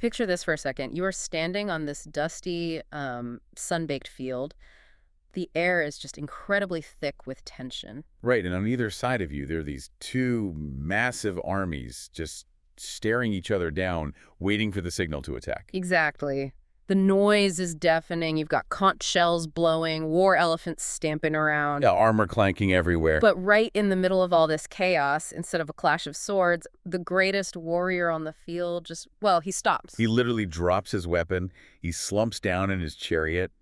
Picture this for a second. You are standing on this dusty, sun-baked field. The air is just incredibly thick with tension. Right, and on either side of you, there are these two massive armies just staring each other down, waiting for the signal to attack. Exactly. The noise is deafening. You've got conch shells blowing, war elephants stamping around. Yeah, armor clanking everywhere. But right in the middle of all this chaos, instead of a clash of swords, the greatest warrior on the field just, well, he stops. He literally drops his weapon. He slumps down in his chariot,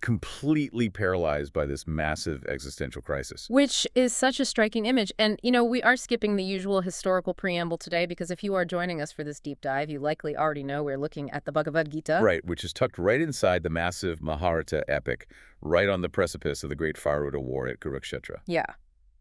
completely paralyzed by this massive existential crisis. Which is such a striking image. And, we are skipping the usual historical preamble today because if you are joining us for this deep dive, you likely already know we're looking at the Bhagavad Gita. Right, which is tucked right inside the massive Mahabharata epic, right on the precipice of the Great Firewood War at Kurukshetra. Yeah.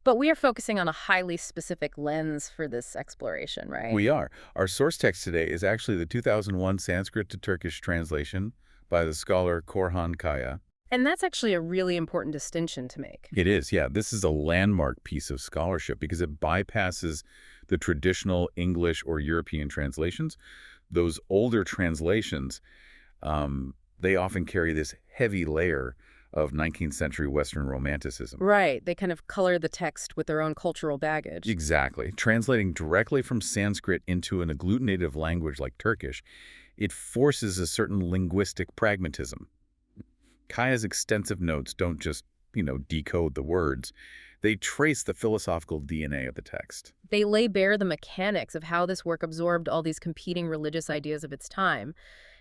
But we are focusing on a highly specific lens for this exploration, right? We are. Our source text today is actually the 2001 Sanskrit to Turkish translation by the scholar Korhan Kaya. And that's actually a really important distinction to make. It is, yeah. This is a landmark piece of scholarship because it bypasses the traditional English or European translations. Those older translations, they often carry this heavy layer of 19th century Western Romanticism. Right. They kind of color the text with their own cultural baggage. Exactly. Translating directly from Sanskrit into an agglutinative language like Turkish, it forces a certain linguistic pragmatism. Kaya's extensive notes don't just, decode the words. They trace the philosophical DNA of the text. They lay bare the mechanics of how this work absorbed all these competing religious ideas of its time.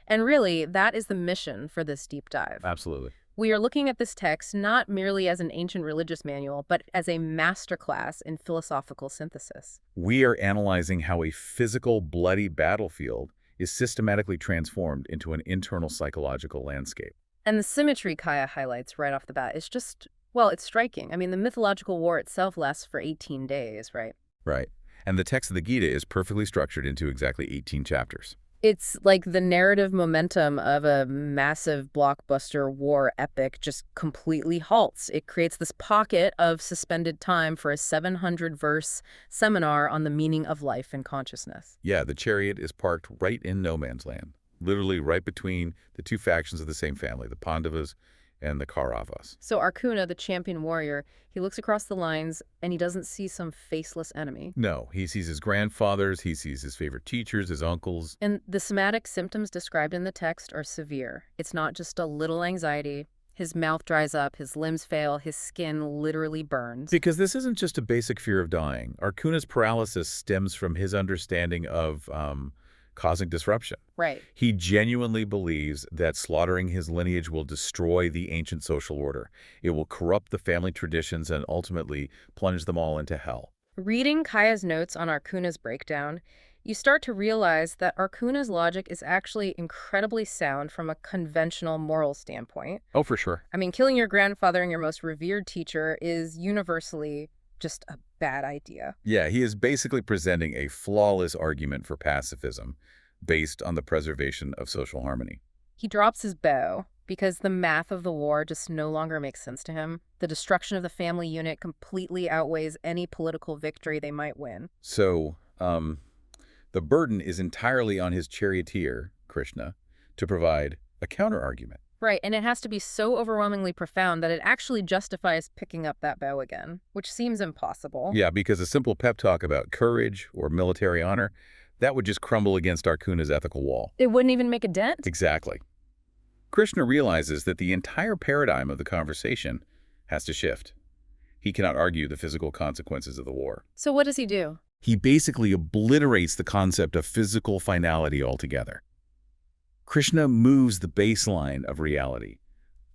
And really, that is the mission for this deep dive. Absolutely. We are looking at this text not merely as an ancient religious manual, but as a masterclass in philosophical synthesis. We are analyzing how a physical, bloody battlefield is systematically transformed into an internal psychological landscape. And the symmetry Kaya highlights right off the bat is just, well, it's striking. I mean, the mythological war itself lasts for 18 days, right? Right. And the text of the Gita is perfectly structured into exactly 18 chapters. It's like the narrative momentum of a massive blockbuster war epic just completely halts. It creates this pocket of suspended time for a 700-verse seminar on the meaning of life and consciousness. Yeah, the chariot is parked right in no man's land, literally right between the two factions of the same family, the Pandavas and the Kauravas. So Arjuna, the champion warrior, he looks across the lines and he doesn't see some faceless enemy. No, he sees his grandfathers, he sees his favorite teachers, his uncles. And the somatic symptoms described in the text are severe. It's not just a little anxiety. His mouth dries up, his limbs fail, his skin literally burns. Because this isn't just a basic fear of dying. Arjuna's paralysis stems from his understanding of cosmic disruption. Right. He genuinely believes that slaughtering his lineage will destroy the ancient social order. It will corrupt the family traditions and ultimately plunge them all into hell. Reading Kaya's notes on Arjuna's breakdown, you start to realize that Arjuna's logic is actually incredibly sound from a conventional moral standpoint. Oh, for sure. I mean, killing your grandfather and your most revered teacher is universally just a bad idea. Yeah, he is basically presenting a flawless argument for pacifism based on the preservation of social harmony. He drops his bow because the math of the war just no longer makes sense to him. The destruction of the family unit completely outweighs any political victory they might win. So, the burden is entirely on his charioteer, Krishna, to provide a counter-argument. Right, and it has to be so overwhelmingly profound that it actually justifies picking up that bow again, which seems impossible. Yeah, because a simple pep talk about courage or military honor, that would just crumble against Arjuna's ethical wall. It wouldn't even make a dent? Exactly. Krishna realizes that the entire paradigm of the conversation has to shift. He cannot argue the physical consequences of the war. So what does he do? He basically obliterates the concept of physical finality altogether. Krishna moves the baseline of reality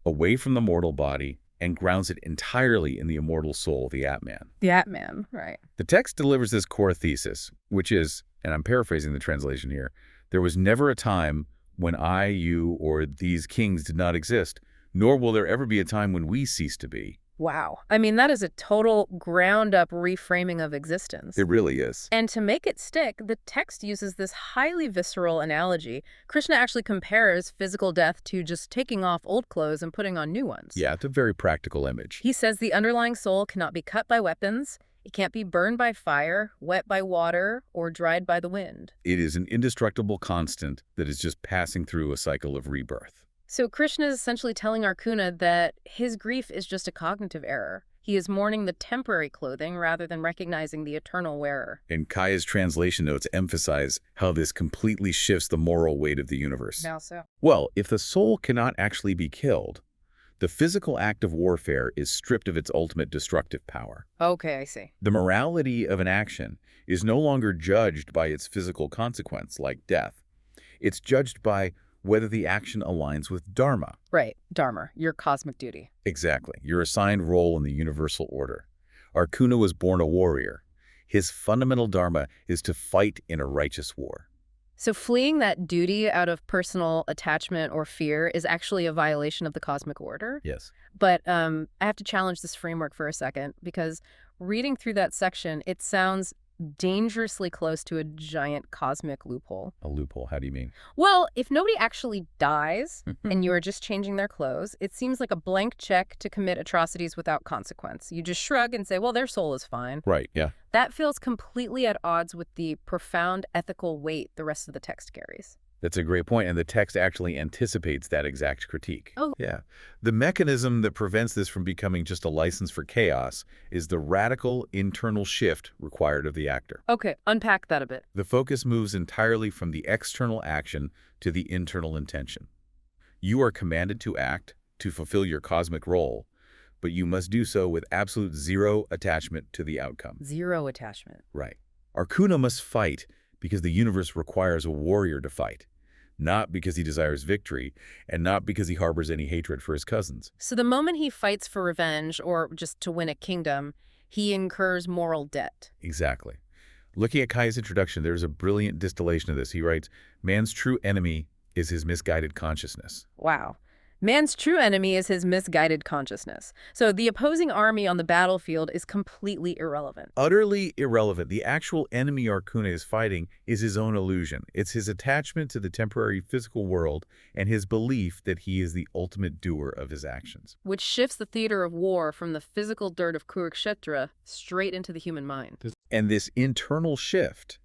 away from the mortal body and grounds it entirely in the immortal soul, the Atman. The Atman, right. The text delivers this core thesis, which is, and I'm paraphrasing the translation here, there was never a time when I, you, or these kings did not exist, nor will there ever be a time when we cease to be. Wow. I mean, that is a total ground-up reframing of existence. It really is. And to make it stick, the text uses this highly visceral analogy. Krishna actually compares physical death to just taking off old clothes and putting on new ones. Yeah, it's a very practical image. He says the underlying soul cannot be cut by weapons. It can't be burned by fire, wet by water, or dried by the wind. It is an indestructible constant that is just passing through a cycle of rebirth. So Krishna is essentially telling Arjuna that his grief is just a cognitive error. He is mourning the temporary clothing rather than recognizing the eternal wearer. And Kaya's translation notes emphasize how this completely shifts the moral weight of the universe. Now so. Well, if the soul cannot actually be killed, the physical act of warfare is stripped of its ultimate destructive power. Okay, I see. The morality of an action is no longer judged by its physical consequence, like death. It's judged by whether the action aligns with Dharma. Right, Dharma, your cosmic duty. Exactly, your assigned role in the universal order. Arjuna was born a warrior. His fundamental Dharma is to fight in a righteous war. So fleeing that duty out of personal attachment or fear is actually a violation of the cosmic order. Yes. But I have to challenge this framework for a second, because reading through that section, it sounds dangerously close to a giant cosmic loophole. A loophole, how do you mean? Well, if nobody actually dies and you are just changing their clothes, it seems like a blank check to commit atrocities without consequence. You just shrug and say, well, their soul is fine. Right, yeah. That feels completely at odds with the profound ethical weight the rest of the text carries. That's a great point, and the text actually anticipates that exact critique. Oh. Yeah. The mechanism that prevents this from becoming just a license for chaos is the radical internal shift required of the actor. Okay, unpack that a bit. The focus moves entirely from the external action to the internal intention. You are commanded to act, to fulfill your cosmic role, but you must do so with absolute zero attachment to the outcome. Zero attachment. Right. Arjuna must fight because the universe requires a warrior to fight, not because he desires victory, and not because he harbors any hatred for his cousins. So the moment he fights for revenge or just to win a kingdom, he incurs moral debt. Exactly. Looking at Kai's introduction, there's a brilliant distillation of this. He writes, man's true enemy is his misguided consciousness. Wow. Man's true enemy is his misguided consciousness. So the opposing army on the battlefield is completely irrelevant. Utterly irrelevant. The actual enemy Arjuna is fighting is his own illusion. It's his attachment to the temporary physical world and his belief that he is the ultimate doer of his actions. Which shifts the theater of war from the physical dirt of Kurukshetra straight into the human mind. And this internal shift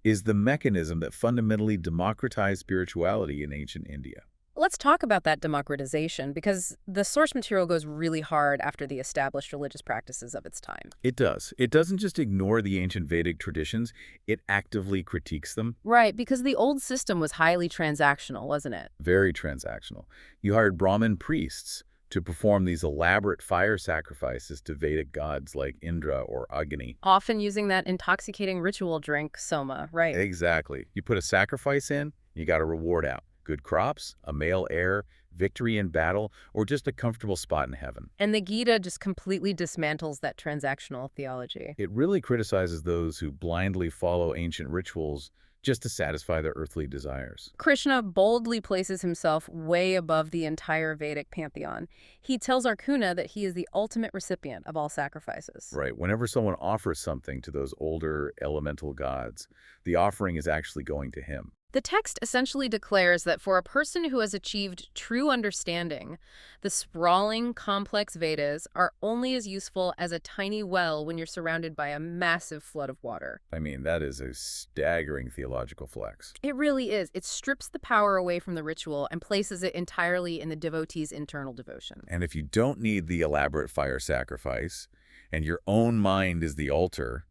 is the mechanism that fundamentally democratized spirituality in ancient India. Let's talk about that democratization, because the source material goes really hard after the established religious practices of its time. It does. It doesn't just ignore the ancient Vedic traditions, it actively critiques them. Right, because the old system was highly transactional, wasn't it? Very transactional. You hired Brahmin priests to perform these elaborate fire sacrifices to Vedic gods like Indra or Agni. Often using that intoxicating ritual drink, soma, right? Exactly. You put a sacrifice in, you got a reward out. Good crops, a male heir, victory in battle, or just a comfortable spot in heaven. And the Gita just completely dismantles that transactional theology. It really criticizes those who blindly follow ancient rituals just to satisfy their earthly desires. Krishna boldly places himself way above the entire Vedic pantheon. He tells Arjuna that he is the ultimate recipient of all sacrifices. Right. Whenever someone offers something to those older elemental gods, the offering is actually going to him. The text essentially declares that for a person who has achieved true understanding, the sprawling, complex Vedas are only as useful as a tiny well when you're surrounded by a massive flood of water. I mean, that is a staggering theological flex. It really is. It strips the power away from the ritual and places it entirely in the devotee's internal devotion. And if you don't need the elaborate fire sacrifice, and your own mind is the altar,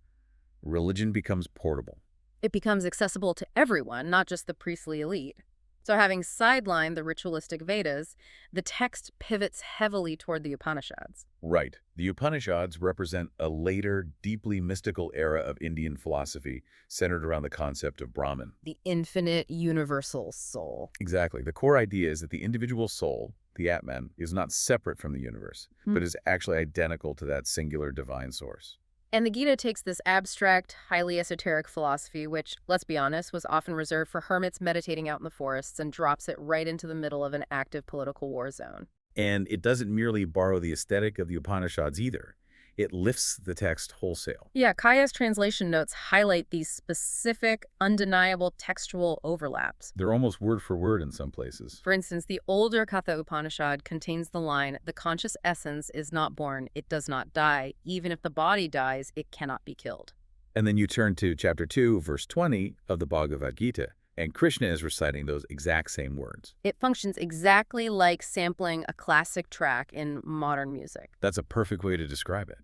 religion becomes portable. It becomes accessible to everyone, not just the priestly elite. So having sidelined the ritualistic Vedas, the text pivots heavily toward the Upanishads. Right. The Upanishads represent a later, deeply mystical era of Indian philosophy centered around the concept of Brahman. The infinite, universal soul. Exactly. The core idea is that the individual soul, the Atman, is not separate from the universe, but is actually identical to that singular divine source. And the Gita takes this abstract, highly esoteric philosophy, which, let's be honest, was often reserved for hermits meditating out in the forests, and drops it right into the middle of an active political war zone. And it doesn't merely borrow the aesthetic of the Upanishads either. It lifts the text wholesale. Yeah, Kaya's translation notes highlight these specific, undeniable textual overlaps. They're almost word for word in some places. For instance, the older Katha Upanishad contains the line, "The conscious essence is not born, it does not die. Even if the body dies, it cannot be killed." And then you turn to chapter 2, verse 20 of the Bhagavad Gita, and Krishna is reciting those exact same words. It functions exactly like sampling a classic track in modern music. That's a perfect way to describe it.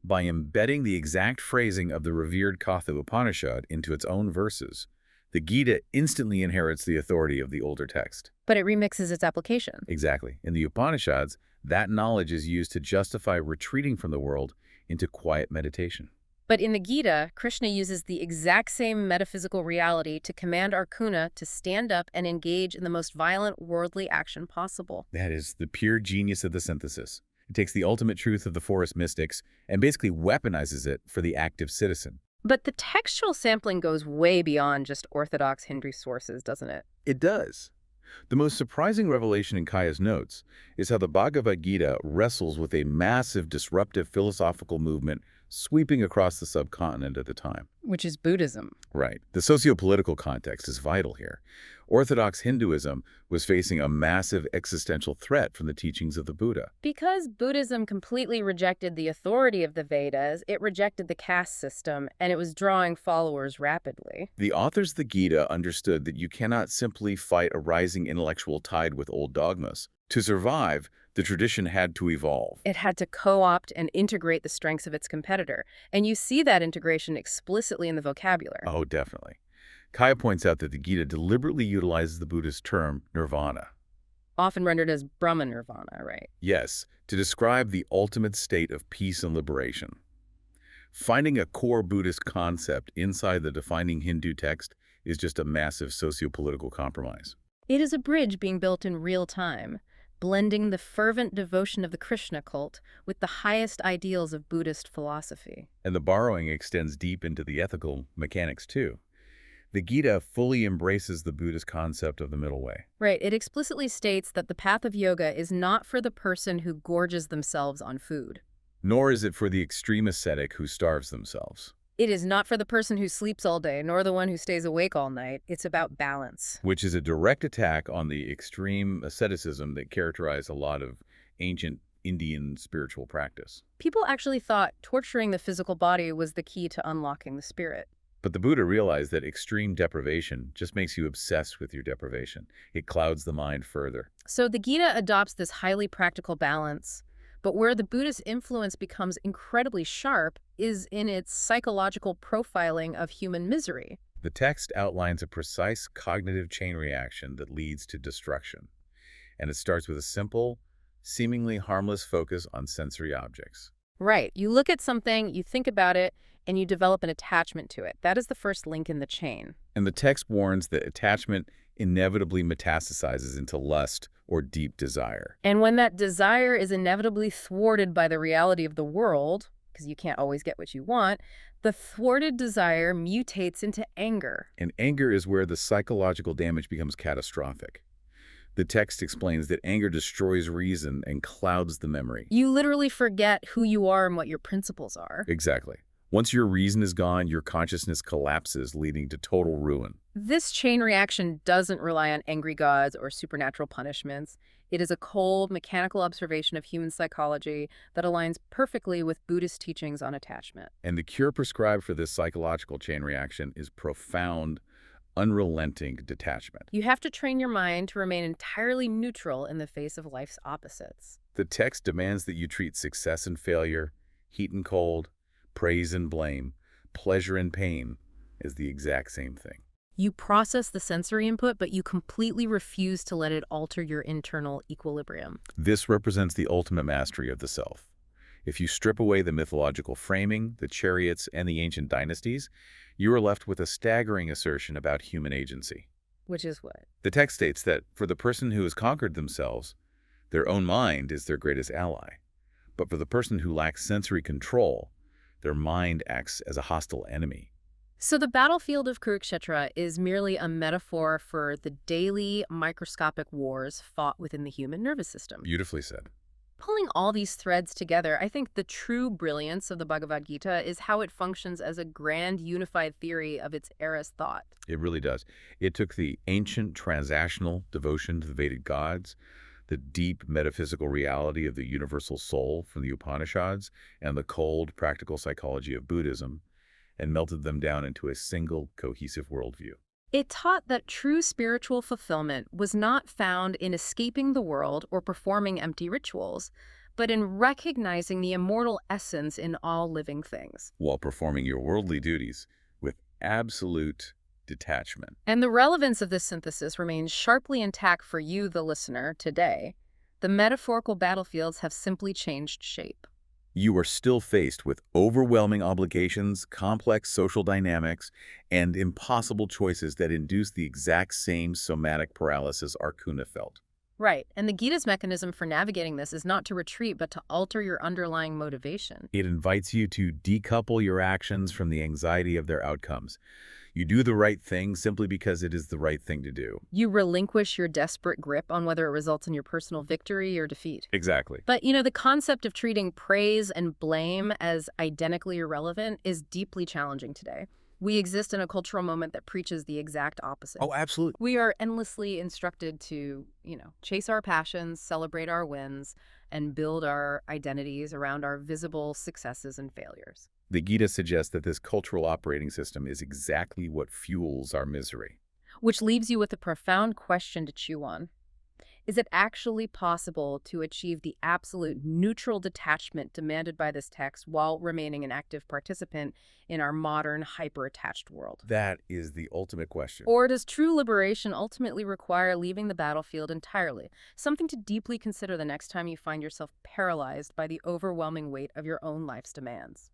By embedding the exact phrasing of the revered Katha Upanishad into its own verses, the Gita instantly inherits the authority of the older text. But it remixes its application. Exactly. In the Upanishads, that knowledge is used to justify retreating from the world into quiet meditation. But in the Gita, Krishna uses the exact same metaphysical reality to command Arjuna to stand up and engage in the most violent worldly action possible. That is the pure genius of the synthesis. It takes the ultimate truth of the forest mystics and basically weaponizes it for the active citizen. But the textual sampling goes way beyond just orthodox Hindu sources, doesn't it? It does. The most surprising revelation in Kaya's notes is how the Bhagavad Gita wrestles with a massive disruptive philosophical movement sweeping across the subcontinent at the time. Which is Buddhism. Right. The socio-political context is vital here. Orthodox Hinduism was facing a massive existential threat from the teachings of the Buddha. Because Buddhism completely rejected the authority of the Vedas, it rejected the caste system, and it was drawing followers rapidly. The authors of the Gita understood that you cannot simply fight a rising intellectual tide with old dogmas. To survive, the tradition had to evolve. It had to co-opt and integrate the strengths of its competitor, and you see that integration explicitly in the vocabulary. Oh, definitely. Kaya points out that the Gita deliberately utilizes the Buddhist term nirvana. Often rendered as Brahma Nirvana, right? Yes, to describe the ultimate state of peace and liberation. Finding a core Buddhist concept inside the defining Hindu text is just a massive socio-political compromise. It is a bridge being built in real time, blending the fervent devotion of the Krishna cult with the highest ideals of Buddhist philosophy. And the borrowing extends deep into the ethical mechanics, too. The Gita fully embraces the Buddhist concept of the middle way. Right. It explicitly states that the path of yoga is not for the person who gorges themselves on food. Nor is it for the extreme ascetic who starves themselves. It is not for the person who sleeps all day, nor the one who stays awake all night. It's about balance. Which is a direct attack on the extreme asceticism that characterized a lot of ancient Indian spiritual practice. People actually thought torturing the physical body was the key to unlocking the spirit. But the Buddha realized that extreme deprivation just makes you obsessed with your deprivation. It clouds the mind further. So the Gita adopts this highly practical balance. But where the Buddhist influence becomes incredibly sharp is in its psychological profiling of human misery. The text outlines a precise cognitive chain reaction that leads to destruction. And it starts with a simple, seemingly harmless focus on sensory objects. Right. You look at something, you think about it, and you develop an attachment to it. That is the first link in the chain. And the text warns that attachment inevitably metastasizes into lust or deep desire. And when that desire is inevitably thwarted by the reality of the world, because you can't always get what you want, the thwarted desire mutates into anger. And anger is where the psychological damage becomes catastrophic. The text explains that anger destroys reason and clouds the memory. You literally forget who you are and what your principles are. Exactly. Once your reason is gone, your consciousness collapses, leading to total ruin. This chain reaction doesn't rely on angry gods or supernatural punishments. It is a cold, mechanical observation of human psychology that aligns perfectly with Buddhist teachings on attachment. And the cure prescribed for this psychological chain reaction is profound, unrelenting detachment. You have to train your mind to remain entirely neutral in the face of life's opposites. The text demands that you treat success and failure, heat and cold, praise and blame, pleasure and pain as the exact same thing. You process the sensory input, but you completely refuse to let it alter your internal equilibrium. This represents the ultimate mastery of the self. If you strip away the mythological framing, the chariots, and the ancient dynasties, you are left with a staggering assertion about human agency. Which is what? The text states that for the person who has conquered themselves, their own mind is their greatest ally. But for the person who lacks sensory control, their mind acts as a hostile enemy. So the battlefield of Kurukshetra is merely a metaphor for the daily microscopic wars fought within the human nervous system. Beautifully said. Pulling all these threads together, I think the true brilliance of the Bhagavad Gita is how it functions as a grand unified theory of its era's thought. It really does. It took the ancient transactional devotion to the Vedic gods, the deep metaphysical reality of the universal soul from the Upanishads, and the cold, practical psychology of Buddhism, and melted them down into a single, cohesive worldview. It taught that true spiritual fulfillment was not found in escaping the world or performing empty rituals, but in recognizing the immortal essence in all living things. While performing your worldly duties with absolute detachment. And the relevance of this synthesis remains sharply intact for you, the listener, today. The metaphorical battlefields have simply changed shape. You are still faced with overwhelming obligations, complex social dynamics, and impossible choices that induce the exact same somatic paralysis Arjuna felt. Right, and the Gita's mechanism for navigating this is not to retreat, but to alter your underlying motivation. It invites you to decouple your actions from the anxiety of their outcomes. You do the right thing simply because it is the right thing to do. You relinquish your desperate grip on whether it results in your personal victory or defeat. Exactly. But, the concept of treating praise and blame as identically irrelevant is deeply challenging today. We exist in a cultural moment that preaches the exact opposite. Oh, absolutely. We are endlessly instructed to, chase our passions, celebrate our wins, and build our identities around our visible successes and failures. The Gita suggests that this cultural operating system is exactly what fuels our misery. Which leaves you with a profound question to chew on. Is it actually possible to achieve the absolute neutral detachment demanded by this text while remaining an active participant in our modern, hyper-attached world? That is the ultimate question. Or does true liberation ultimately require leaving the battlefield entirely? Something to deeply consider the next time you find yourself paralyzed by the overwhelming weight of your own life's demands.